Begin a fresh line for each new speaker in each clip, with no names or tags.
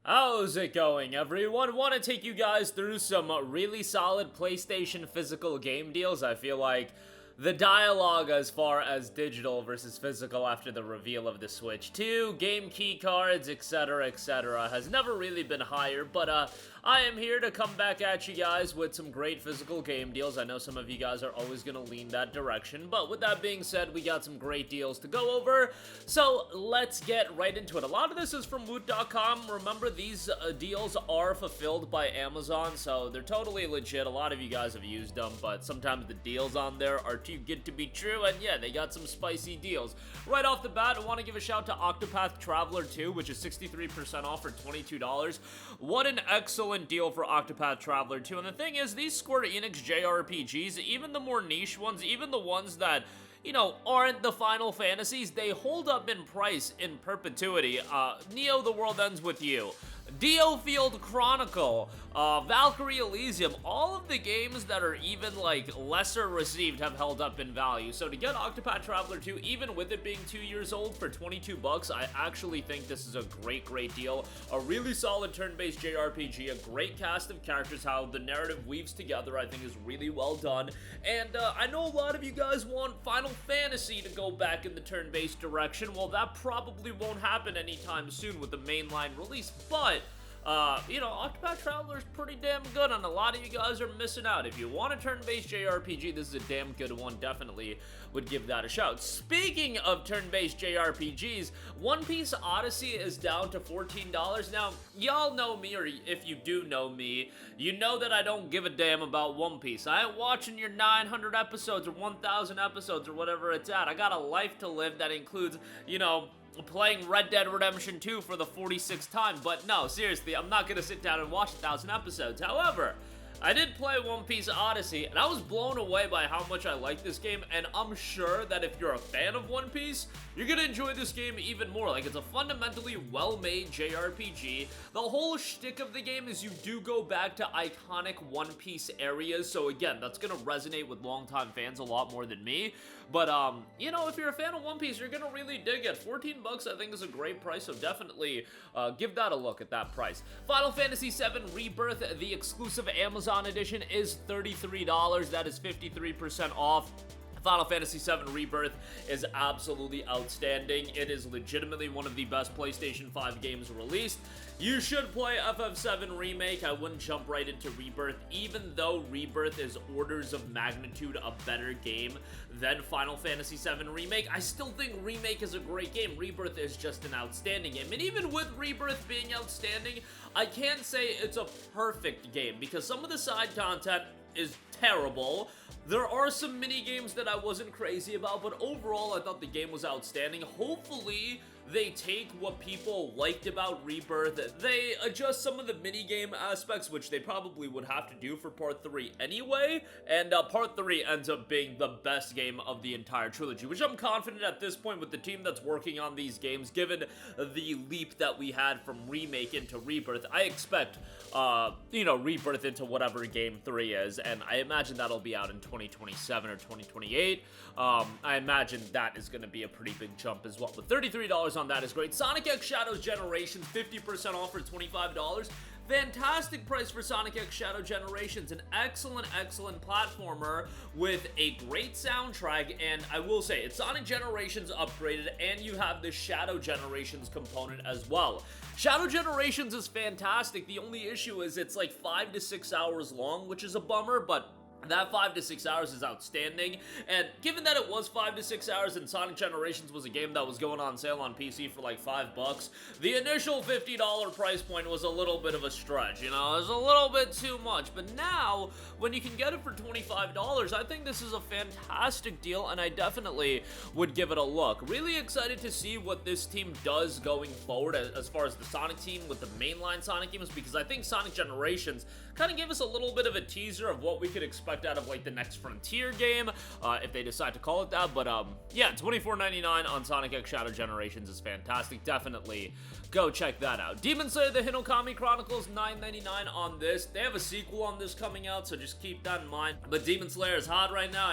How's it going, everyone? Want to take you guys through some really solid PlayStation physical game deals. I feel like the dialogue as far as digital versus physical after the reveal of the Switch 2, game key cards, etc., has never really been higher, but I am here to come back at you guys with some great physical game deals. I know some of you guys are always going to lean that direction, but with that being said, we got some great deals to go over, so let's get right into it. A lot of this is from Woot.com. Remember, these deals are fulfilled by Amazon, so they're totally legit. A lot of you guys have used them, but sometimes the deals on there are too good to be true, and yeah, they got some spicy deals. Right off the bat, I want to give a shout to Octopath Traveler 2, which is 63% off for $22. What an excellent deal for Octopath Traveler 2, and the thing is, these Square Enix JRPGs, even the more niche ones, even the ones that, you know, aren't the Final Fantasies, they hold up in price in perpetuity. Neo The World Ends With You, Diofield Chronicle, Valkyrie Elysium, all of the games that are even, like, lesser received have held up in value. So to get Octopath Traveler 2, even with it being 2 years old for 22 bucks, I actually think this is a great deal. A really solid turn-based JRPG, a great cast of characters, how the narrative weaves together, I think is really well done. And I know a lot of you guys want Final Fantasy to go back in the turn-based direction. Well, that probably won't happen anytime soon with the mainline release, but you know, Octopath Traveler is pretty damn good, and a lot of you guys are missing out. If you want a turn-based JRPG, this is a damn good one. Definitely would give that a shout. Speaking of turn-based JRPGs, One Piece Odyssey is down to $14. Now, y'all know me, or if you do know me, you know that I don't give a damn about One Piece. I ain't watching your 900 episodes or 1,000 episodes or whatever it's at. I got a life to live that includes, you know, playing Red Dead Redemption 2 for the 46th time, but no, seriously, I'm not gonna sit down and watch 1,000 episodes. However, I did play One Piece Odyssey, and I was blown away by how much I like this game, and I'm sure that if you're a fan of One Piece, you're gonna enjoy this game even more. Like, it's a fundamentally well-made JRPG. The whole shtick of the game is you do go back to iconic One Piece areas, so again, that's gonna resonate with longtime fans a lot more than me. But, you know, if you're a fan of One Piece, you're gonna really dig it. 14 bucks, I think, is a great price, so definitely give that a look at that price. Final Fantasy VII Rebirth, the exclusive Amazon edition, is $33. That is 53% off. Final Fantasy VII Rebirth is absolutely outstanding. It is legitimately one of the best PlayStation 5 games released. You should play FF7 Remake. I wouldn't jump right into Rebirth, even though Rebirth is orders of magnitude a better game than Final Fantasy VII Remake. I still think Remake is a great game. Rebirth is just an outstanding game. And even with Rebirth being outstanding, I can't say it's a perfect game, because some of the side content is terrible. There are some mini games that I wasn't crazy about, but overall I thought the game was outstanding. Hopefully they take what people liked about Rebirth, they adjust some of the minigame aspects, which they probably would have to do for Part 3 anyway, and Part 3 ends up being the best game of the entire trilogy, which I'm confident at this point with the team that's working on these games, given the leap that we had from Remake into Rebirth. I expect, you know, Rebirth into whatever Game 3 is, and I imagine that'll be out in 2027 or 2028. I imagine that is going to be a pretty big jump as well, but $33 on that is great. Sonic X Shadows Generations, 50% off for $25. Fantastic price for Sonic X Shadow Generations. An excellent platformer with a great soundtrack, and I will say, it's Sonic Generations upgraded, and you have the Shadow Generations component as well. Shadow Generations is fantastic. The only issue is it's like 5 to 6 hours long, which is a bummer, but that 5 to 6 hours is outstanding, and given that it was 5 to 6 hours and Sonic Generations was a game that was going on sale on PC for like $5, the initial $50 price point was a little bit of a stretch, you know, it was a little bit too much, but now, when you can get it for $25, I think this is a fantastic deal, and I definitely would give it a look. Really excited to see what this team does going forward as far as the Sonic team with the mainline Sonic games, because I think Sonic Generations kind of gave us a little bit of a teaser of what we could expect expect out of like the next Frontier game, if they decide to call it that. But yeah, $24.99 on Sonic X Shadow Generations is fantastic. Definitely go check that out. Demon Slayer: The Hinokami Chronicles, $9.99 on this. They have a sequel on this coming out, so just keep that in mind. But Demon Slayer is hot right now.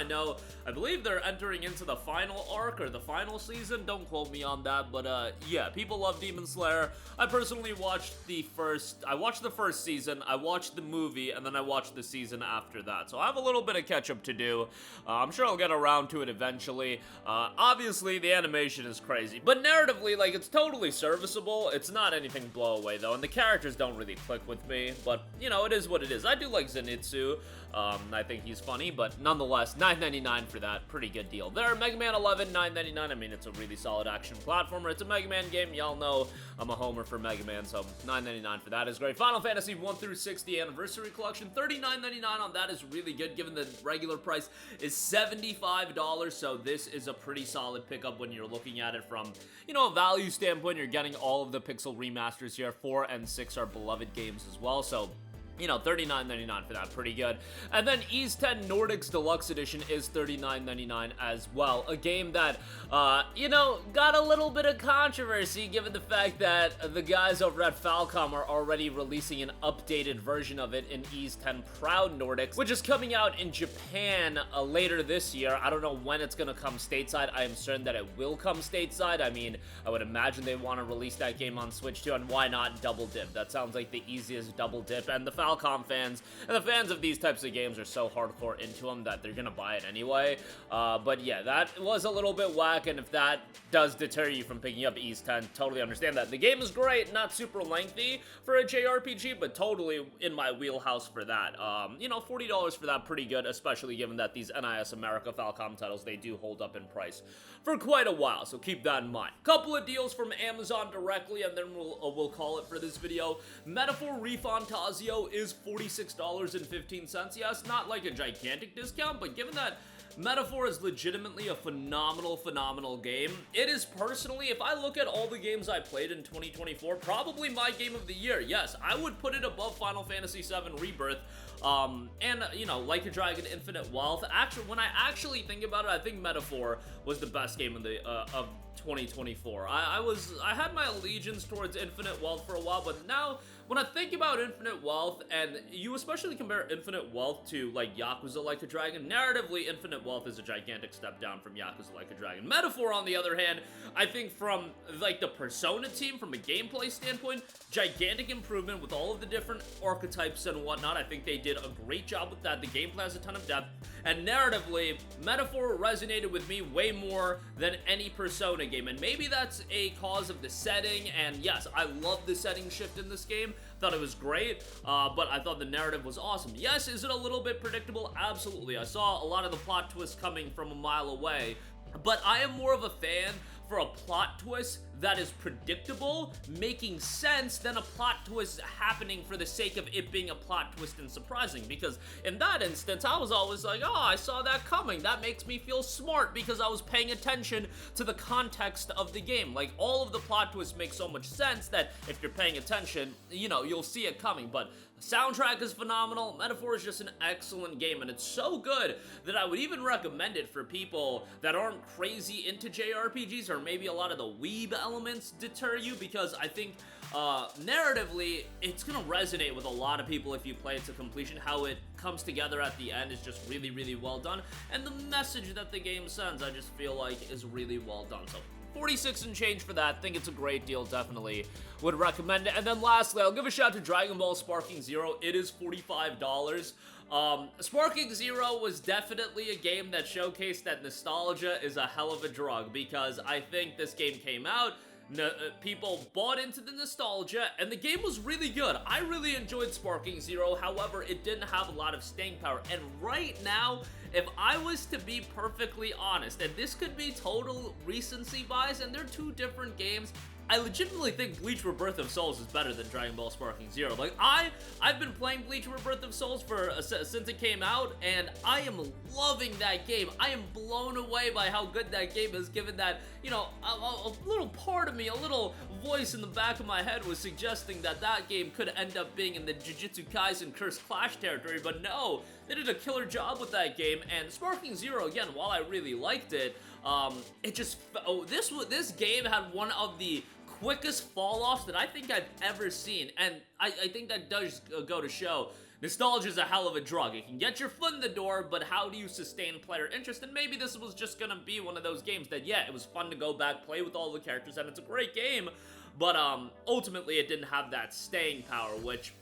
I believe they're entering into the final arc or the final season. Don't quote me on that, but yeah, people love Demon Slayer. I personally watched the first season, I watched the movie, and then I watched the season after that. So I have a little bit of catch up to do. I'm sure I'll get around to it eventually. Obviously, the animation is crazy, but narratively, like, it's totally serviceable. It's not anything blow away though, and the characters don't really click with me, but you know, it is what it is. I do like Zenitsu. I think he's funny, but nonetheless, $9.99 for that. Pretty good deal there. Mega Man 11, $9.99. I mean, it's a really solid action platformer. It's a Mega Man game. Y'all know I'm a homer for Mega Man, so $9.99 for that is great. Final Fantasy 1 through 6, the Anniversary Collection, $39.99 on that is really good, given the regular price is $75, so this is a pretty solid pickup when you're looking at it from, you know, a value standpoint. You're getting all of the pixel remasters here. 4 and 6 are beloved games as well, so you know, $39.99 for that, pretty good. And then Ys 10 Nordics Deluxe Edition is $39.99 as well. A game that, you know, got a little bit of controversy given the fact that the guys over at Falcom are already releasing an updated version of it in Ys 10 Proud Nordics, which is coming out in Japan later this year. I don't know when it's gonna come stateside. I am certain that it will come stateside. I mean, I would imagine they want to release that game on Switch too, and why not double dip? That sounds like the easiest double dip, and the Falcom fans and the fans of these types of games are so hardcore into them that they're gonna buy it anyway. But yeah, that was a little bit whack, and if that does deter you from picking up Ys 10, totally understand that. The game is great, not super lengthy for a JRPG, but totally in my wheelhouse for that. You know, $40 for that, pretty good, especially given that these NIS America Falcom titles, they do hold up in price for quite a while, so keep that in mind. Couple of deals from Amazon directly, and then we'll call it for this video. Metaphor Refantasio is $46.15. Yes, not like a gigantic discount, but given that Metaphor is legitimately a phenomenal game, it is personally, if I look at all the games I played in 2024, probably my game of the year. Yes, I would put it above Final Fantasy VII Rebirth, and, you know, Like a Dragon Infinite Wealth. Actually, when I actually think about it, I think Metaphor was the best game of 2024. I had my allegiance towards Infinite Wealth for a while, but now when I think about Infinite Wealth, and you especially compare Infinite Wealth to like Yakuza Like a Dragon, narratively Infinite Wealth is a gigantic step down from Yakuza Like a Dragon. Metaphor, on the other hand, I think from like the Persona team, from a gameplay standpoint, gigantic improvement with all of the different archetypes and whatnot. I think they did a great job with that. The gameplay has a ton of depth, and narratively, Metaphor resonated with me way more than any Persona game, and maybe that's a cause of the setting, and yes, I love the setting shift in this game. Thought it was great, but I thought the narrative was awesome. Yes, is it a little bit predictable? Absolutely. I saw a lot of the plot twists coming from a mile away, but I am more of a fan for a plot twist that is predictable, making sense, than a plot twist happening for the sake of it being a plot twist and surprising, because in that instance, I was always like, oh, I saw that coming. That makes me feel smart because I was paying attention to the context of the game. Like, all of the plot twists make so much sense that if you're paying attention, you know, you'll see it coming. But the soundtrack is phenomenal. Metaphor is just an excellent game, and it's so good that I would even recommend it for people that aren't crazy into JRPGs, or maybe a lot of the weeb elements deter you, because I think narratively it's gonna resonate with a lot of people if you play it to completion. How it comes together at the end is just really well done, and the message that the game sends, I just feel like, is really well done. So 46 and change for that. Think it's a great deal. Definitely would recommend it. And then lastly, I'll give a shout to Dragon Ball Sparking Zero. It is $45. Sparking Zero was definitely a game that showcased that nostalgia is a hell of a drug, because I think this game came out, people bought into the nostalgia, and the game was really good. I really enjoyed Sparking Zero. However, it didn't have a lot of staying power, and right now, if I was to be perfectly honest, and this could be total recency bias, and they're two different games, I legitimately think Bleach Rebirth of Souls is better than Dragon Ball Sparking Zero. Like, I've been playing Bleach Rebirth of Souls since it came out, and I am loving that game. I am blown away by how good that game is, given that, you know, a little part of me, a little voice in the back of my head was suggesting that that game could end up being in the Jujutsu Kaisen Cursed Clash territory, but no, they did a killer job with that game. And Sparking Zero, again, while I really liked it, this game had one of the quickest fall-offs that I think I've ever seen, and I think that does go to show nostalgia is a hell of a drug. It can get your foot in the door, but how do you sustain player interest? And maybe this was just gonna be one of those games that, yeah, it was fun to go back, play with all the characters, and it's a great game, but ultimately it didn't have that staying power, which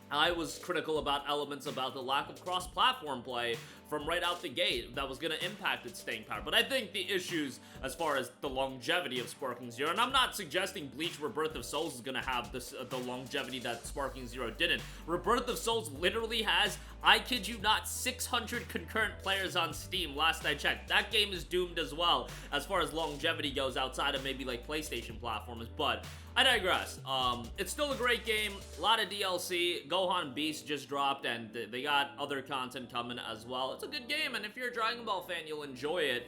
I was critical about elements about the lack of cross-platform play from right out the gate that was going to impact its staying power. But I think the issues as far as the longevity of Sparking Zero, and I'm not suggesting Bleach Rebirth of Souls is going to have this, the longevity that Sparking Zero didn't. Rebirth of Souls literally has, I kid you not, 600 concurrent players on Steam last I checked. That game is doomed as well as far as longevity goes outside of maybe like PlayStation platforms, but I digress. It's still a great game, a lot of DLC, Gohan Beast just dropped, and they got other content coming as well. It's a good game, and if you're a Dragon Ball fan, you'll enjoy it.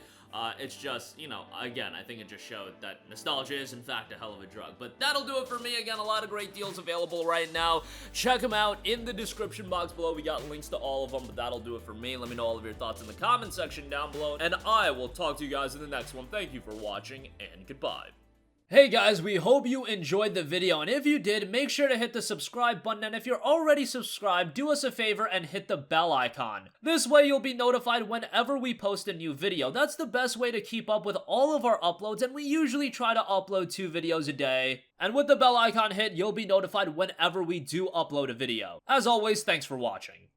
It's just, you know, again, I think it just showed that nostalgia is, in fact, a hell of a drug. But that'll do it for me. Again, a lot of great deals available right now. Check them out in the description box below. We got links to all of them, but that'll do it for me. Let me know all of your thoughts in the comment section down below, and I will talk to you guys in the next one. Thank you for watching, and goodbye. Hey guys, we hope you enjoyed the video, and if you did, make sure to hit the subscribe button, and if you're already subscribed, do us a favor and hit the bell icon. This way you'll be notified whenever we post a new video. That's the best way to keep up with all of our uploads, and we usually try to upload 2 videos a day. And with the bell icon hit, you'll be notified whenever we do upload a video. As always, thanks for watching.